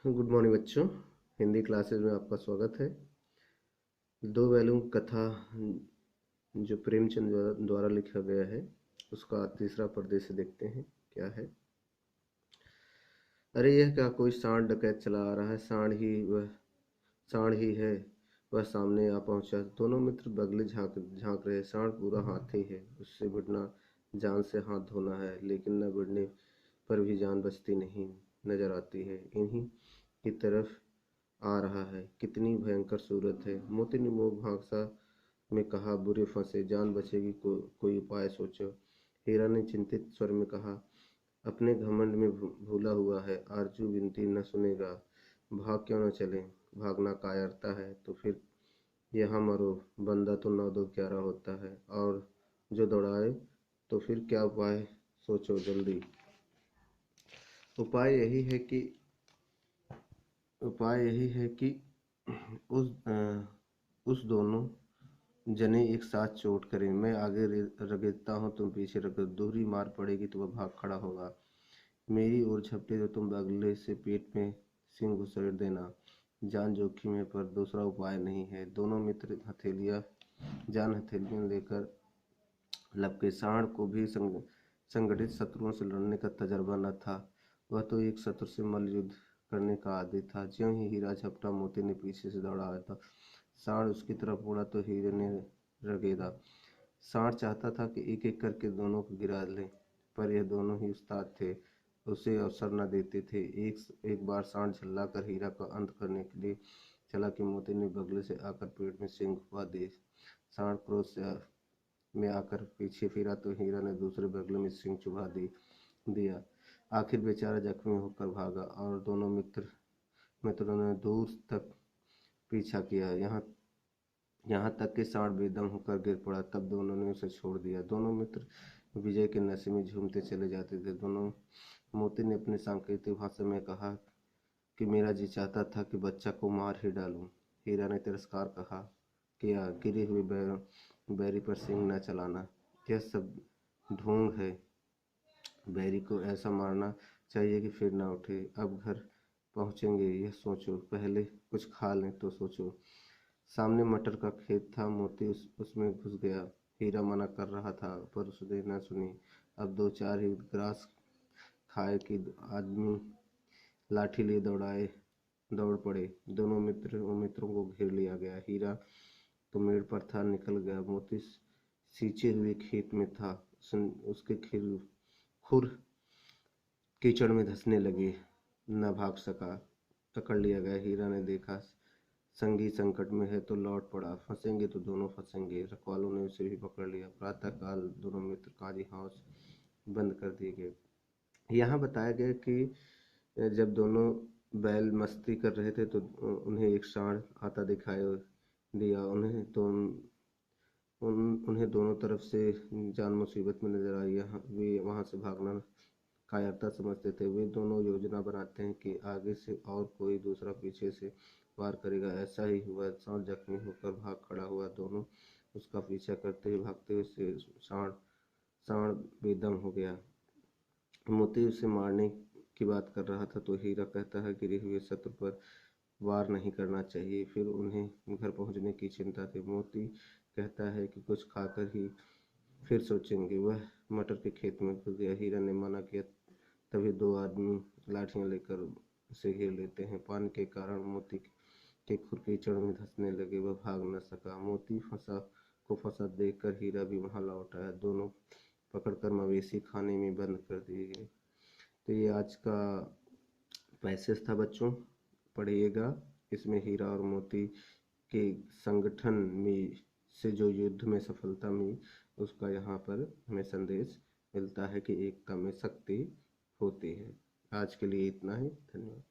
Good morning बच्चों। Hindi classes में आपका स्वागत है। दो बैलों की कथा जो प्रेमचंद द्वारा लिखा गया है उसका तीसरा परिदृश्य देखते हैं क्या है। अरे यह क्या, कोई सांड डकैत चला आ रहा है। सांड ही है। वह सामने आ पहुंचा। दोनों मित्र बगले झांक झांक रहे। सांड पूरा हाथी है, उससे भिड़ना जान से हाथ धोना है, लेकिन न भिड़ने पर भी जान बचती नहीं नजर आती है। इन्हीं की तरफ आ रहा है। कितनी भयंकर सूरत है। मोती ने मुंह भांसा में कहा, बुरे फंसे, जान बचेगी, कोई उपाय सोचो। हीरा ने चिंतित स्वर में कहा, अपने घमंड में भूला हुआ है। आरजू विनती न सुनेगा। भाग क्यों न चले। भागना कायरता है तो फिर यहाँ मरो। बंदा तो 9 2 11 होता है, और जो दौड़ाए तो फिर क्या उपाय सोचो जल्दी। उपाय यही है कि उपाय यही है कि उस दोनों जने एक साथ चोट करें। मैं आगे रगड़ता हूँ, तुम पीछे रगड़। दोहरी मार पड़ेगी तो वह भाग खड़ा होगा। मेरी ओर झपटे तो तुम अगले से पेट में सिंह घुसेड़ देना। जान जोखिम है, पर दूसरा उपाय नहीं है। दोनों मित्र हथेलियां लेकर लपके। सांड को भी संगठित शत्रुओं से लड़ने का तजर्बा न था। वह तो एक शत्रु से मल्ल युद्ध करने का आदी था। ज्यों ही हीरा झपटा, मोती ने पीछे से दौड़ाया था। सांड उसकी तरफ मुड़ा तो हीरे ने रगेदा। सांड चाहता था कि एक एक करके दोनों को गिरा ले, पर यह दोनों ही उस्ताद थे, उसे अवसर न देते थे। एक बार सांड झल्लाकर हीरा का अंत करने के लिए चला कि मोती ने बगले से आकर पेट में सींग घुसा दी। सांड क्रोध से में आकर पीछे फिरा तो हीरा ने दूसरे बगले में सिंह चुभा दिया। आखिर बेचारा जख्मी होकर भागा, और दोनों मित्रों ने दूर तक पीछा किया, यहाँ तक कि सांड बेदम होकर गिर पड़ा। तब दोनों ने उसे छोड़ दिया। दोनों मित्र विजय के नशे में झूमते चले जाते थे। मोती ने अपने सांकेतिक भाषा में कहा कि मेरा जी चाहता था कि बच्चा को मार ही डालूं। हीरा ने तिरस्कार किया, गिरे हुए बैरी पर सिंह न चलाना, यह सब ढोंग है। बैरी को ऐसा मारना चाहिए कि फिर ना उठे। अब घर पहुंचेंगे यह सोचो, पहले कुछ खा लें तो सोचो। सामने मटर का खेत था। मोती उसमें घुस गया। हीरा मना कर रहा था, पर उसने न सुनी। अब 2 4 ही ग्रास खाए कि आदमी लाठी लिए दौड़ पड़े। दोनों मित्रों को घेर लिया गया। हीरा तो मेड़ पर था, निकल गया। मोती सींचे हुए खेत में था। उसके खुर कीचड़ में धंसने लगे, न भाग सका। पकड़ लिया गया। हीरा ने देखा संगी संकट में है तो लौट पड़ा। फंसेंगे तो दोनों फंसेंगे। रखवालों ने उसे भी पकड़ लिया। प्रातः काल दोनों मित्र काजी हाउस बंद कर दिए गए। यहाँ बताया गया कि जब दोनों बैल मस्ती कर रहे थे तो उन्हें एक सांड आता दिखाई दिया। उन्हें दोनों तरफ से जान मुसीबत में नजर आई। वे वहां से भागना कायरता समझते थे। वे दोनों योजना बनाते हैं कि आगे से और कोई दूसरा पीछे से वार करेगा। ऐसा ही हुआ। सांड जख्मी होकर भाग खड़ा हुआ। दोनों उसका पीछा करते हुए भागते हुए से सांड बेदम हो गया। मोती उसे मारने की बात कर रहा था तो हीरा कहता है, गिरे हुए शत्रु पर वार नहीं करना चाहिए। फिर उन्हें घर पहुंचने की चिंता थी। मोती कहता है कि कुछ खाकर ही फिर सोचेंगे। वह मटर के खेत में घुस गया। हीरा ने मना किया, तभी 2 आदमी लाठियां लेकर उसे घेर लेते हैं। पानी के कारण मोती के खुर कीचड़ में धंसने लगे। वह भाग न सका। मोती फंसा देखकर हीरा भी वहां लौट आया। दोनों पकड़कर मवेशी खाने में बंद कर दिए गए। तो ये आज का पैसेज था बच्चों, पढ़िएगा। इसमें हीरा और मोती के संगठन में से जो युद्ध में सफलता मिली उसका यहाँ पर हमें संदेश मिलता है कि एकता में शक्ति होती है। आज के लिए इतना ही। धन्यवाद।